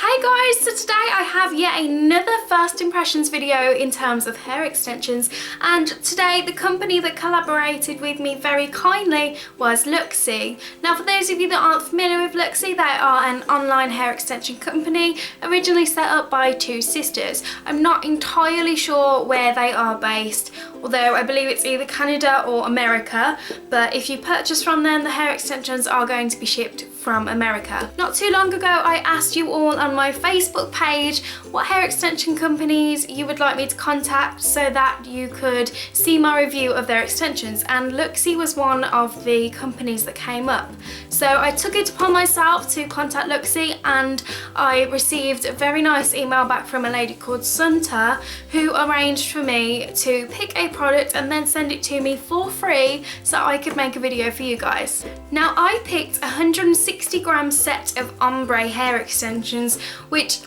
Hey guys, so today I have yet another first impressions video in terms of hair extensions, and today the company that collaborated with me very kindly was Luxy. Now for those of you that aren't familiar with Luxy, they are an online hair extension company originally set up by two sisters. I'm not entirely sure where they are based, although I believe it's either Canada or America, but if you purchase from them, the hair extensions are going to be shipped from America. Not too long ago I asked you all on my Facebook page what hair extension companies you would like me to contact so that you could see my review of their extensions, and Luxy was one of the companies that came up. So I took it upon myself to contact Luxy, and I received a very nice email back from a lady called Sunta who arranged for me to pick a product and then send it to me for free so I could make a video for you guys. Now I picked 160-gram set of ombre hair extensions, which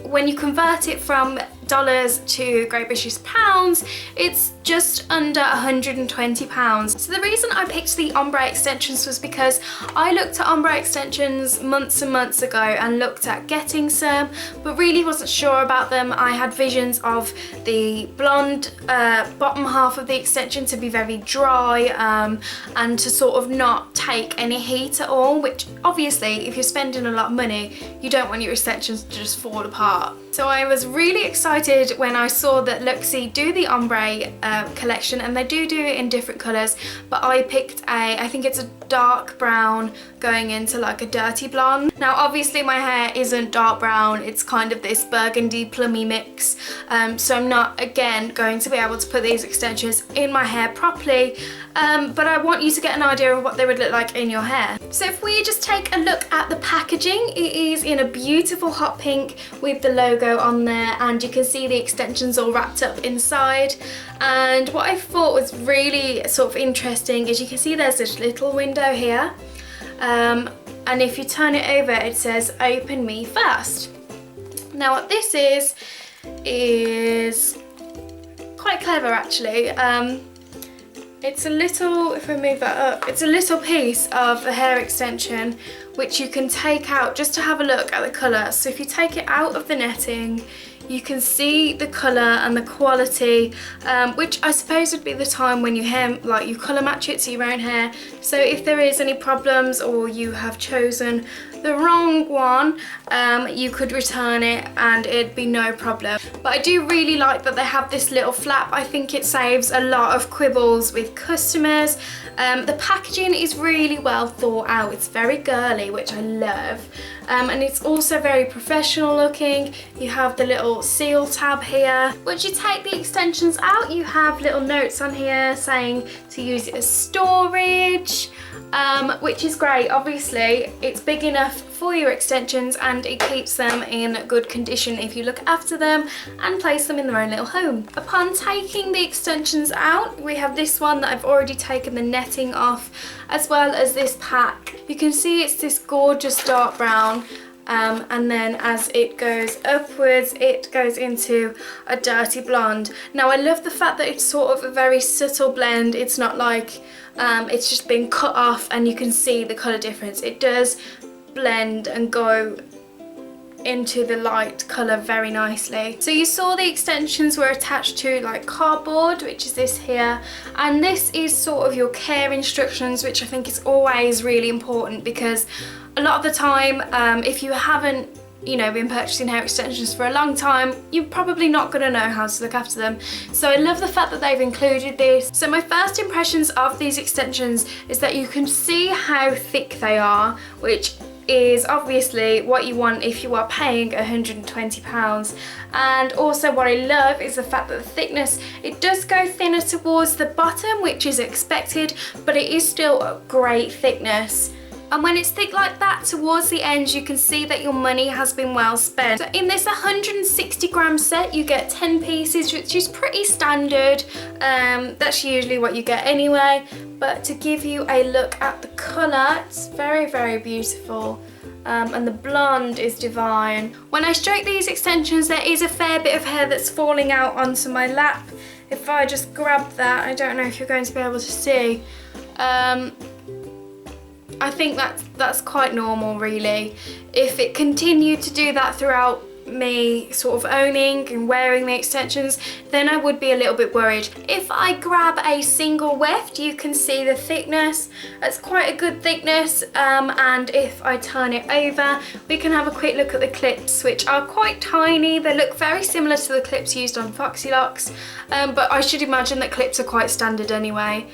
when you convert it from dollars to Great British pounds, it's just under £120. So the reason I picked the ombre extensions was because I looked at ombre extensions months and months ago and looked at getting some, but really wasn't sure about them. I had visions of the blonde bottom half of the extension to be very dry and to sort of not take any heat at all, which obviously if you're spending a lot of money, you don't want your extensions to just fall apart. So I was really excited when I saw that Luxy do the ombre collection, and they do it in different colours, but I picked I think it's a dark brown going into like a dirty blonde. Now obviously my hair isn't dark brown, it's kind of this burgundy plummy mix, so I'm not again going to be able to put these extensions in my hair properly, but I want you to get an idea of what they would look like in your hair. So if we just take a look at the packaging, it is in a beautiful hot pink with the logo on there, and you can see the extensions all wrapped up inside. And what I thought was really sort of interesting is you can see there's this little window here, and if you turn it over it says open me first. Now what this is quite clever actually. It's a little, if I move that up, it's a little piece of the hair extension which you can take out just to have a look at the colour. So if you take it out of the netting, you can see the colour and the quality, which I suppose would be the time when you you colour match it to your own hair. So if there is any problems or you have chosen the wrong one, you could return it and it'd be no problem. But I do really like that they have this little flap. I think it saves a lot of quibbles with customers. The packaging is really well thought out. It's very girly, which I love, and it's also very professional looking. You have the little seal tab here. Once you take the extensions out, you have little notes on here saying to use it as storage, which is great. Obviously it's big enough for your extensions and it keeps them in good condition if you look after them and place them in their own little home. Upon taking the extensions out, we have this one that I've already taken the netting off, as well as this pack. You can see it's this gorgeous dark brown, and then as it goes upwards it goes into a dirty blonde. Now I love the fact that it's sort of a very subtle blend. It's not like it's just been cut off and you can see the colour difference. It does blend and go into the light colour very nicely. So you saw the extensions were attached to like cardboard, which is this here, and this is sort of your care instructions, which I think is always really important, because a lot of the time if you haven't been purchasing hair extensions for a long time, you're probably not going to know how to look after them. So I love the fact that they've included this. So my first impressions of these extensions is that you can see how thick they are, which is obviously what you want if you are paying £120. And also what I love is the fact that the thickness, it does go thinner towards the bottom, which is expected, but it is still a great thickness. And when it's thick like that towards the end, you can see that your money has been well spent. So in this 160-gram set, you get 10 pieces, which is pretty standard. That's usually what you get anyway. But to give you a look at the colour, it's very, very beautiful. And the blonde is divine. When I stroke these extensions, there is a fair bit of hair that's falling out onto my lap. If I just grab that, I don't know if you're going to be able to see. I think that's quite normal really. If it continued to do that throughout me sort of owning and wearing the extensions, then I would be a little bit worried. If I grab a single weft, you can see the thickness. It's quite a good thickness, and if I turn it over, we can have a quick look at the clips, which are quite tiny. They look very similar to the clips used on Foxy Locks, but I should imagine that clips are quite standard anyway.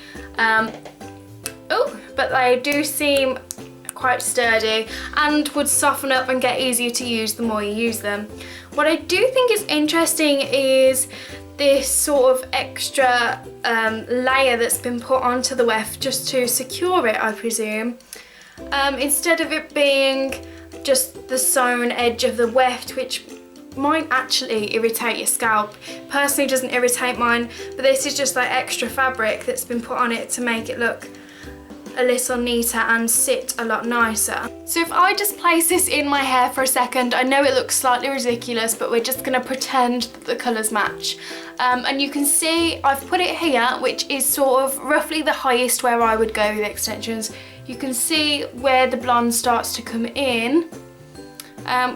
But they do seem quite sturdy and would soften up and get easier to use the more you use them. What I do think is interesting is this sort of extra layer that's been put onto the weft just to secure it, I presume. Instead of it being just the sewn edge of the weft, which might actually irritate your scalp. Personally, doesn't irritate mine, but this is just that extra fabric that's been put on it to make it look a little neater and sit a lot nicer. So if I just place this in my hair for a second, I know it looks slightly ridiculous, but we're just gonna pretend that the colours match. And you can see I've put it here, which is sort of roughly the highest where I would go with extensions. You can see where the blonde starts to come in,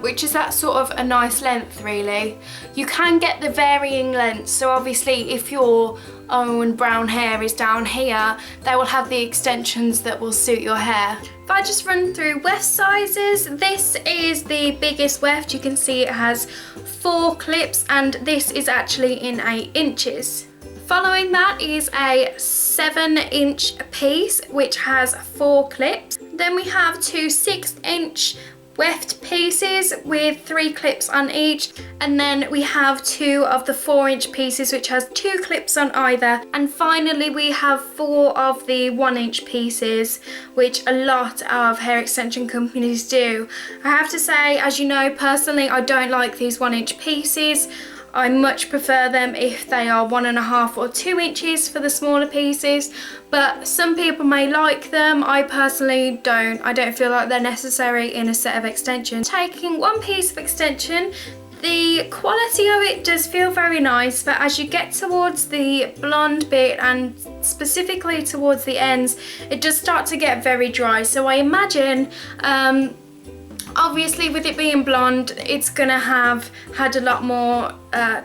which is that sort of a nice length really. You can get the varying lengths, so obviously if your own brown hair is down here, they will have the extensions that will suit your hair. If I just run through weft sizes, this is the biggest weft. You can see it has 4 clips and this is actually in 8 inches. Following that is a 7-inch piece which has 4 clips. Then we have 2 6-inch weft pieces with 3 clips on each, and then we have 2 of the 4-inch pieces which has 2 clips on either, and finally we have 4 of the 1-inch pieces, which a lot of hair extension companies do. I have to say, as you know, personally I don't like these 1-inch pieces. I much prefer them if they are 1.5 or 2 inches for the smaller pieces, but some people may like them. I personally don't. I don't feel like they're necessary in a set of extensions. Taking one piece of extension, the quality of it does feel very nice, but as you get towards the blonde bit and specifically towards the ends, it does start to get very dry. So I imagine obviously with it being blonde, it's gonna have had a lot more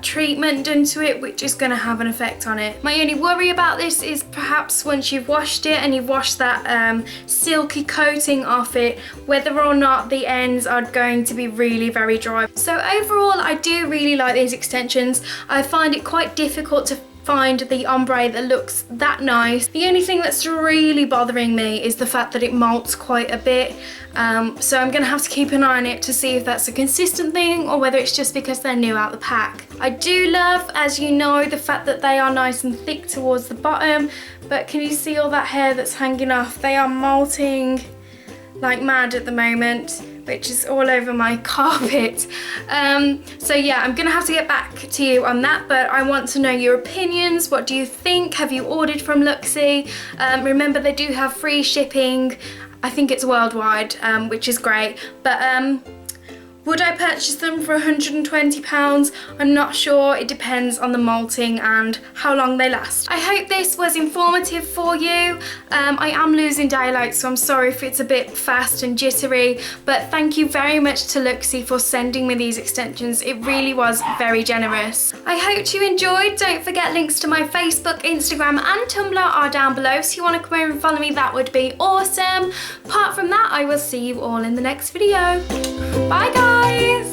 treatment done to it, which is gonna have an effect on it. My only worry about this is perhaps once you've washed it and you've washed that silky coating off it, whether or not the ends are going to be really very dry. So overall, I do really like these extensions. I find it quite difficult to find the ombre that looks that nice. The only thing that's really bothering me is the fact that it molts quite a bit, so I'm gonna have to keep an eye on it to see if that's a consistent thing or whether it's just because they're new out the pack. I do love, as you know, the fact that they are nice and thick towards the bottom, but can you see all that hair that's hanging off? They are molting like mad at the moment, which is all over my carpet. So yeah, I'm gonna have to get back to you on that, but I want to know your opinions. What do you think? Have you ordered from Luxy? Remember, they do have free shipping. I think it's worldwide, which is great, but would I purchase them for £120? I'm not sure. It depends on the molting and how long they last. I hope this was informative for you. I am losing daylight, so I'm sorry if it's a bit fast and jittery, but thank you very much to Luxy for sending me these extensions. It really was very generous. I hope you enjoyed. Don't forget, links to my Facebook, Instagram and Tumblr are down below, so if you want to come over and follow me, that would be awesome. Apart from that, I will see you all in the next video. Bye guys!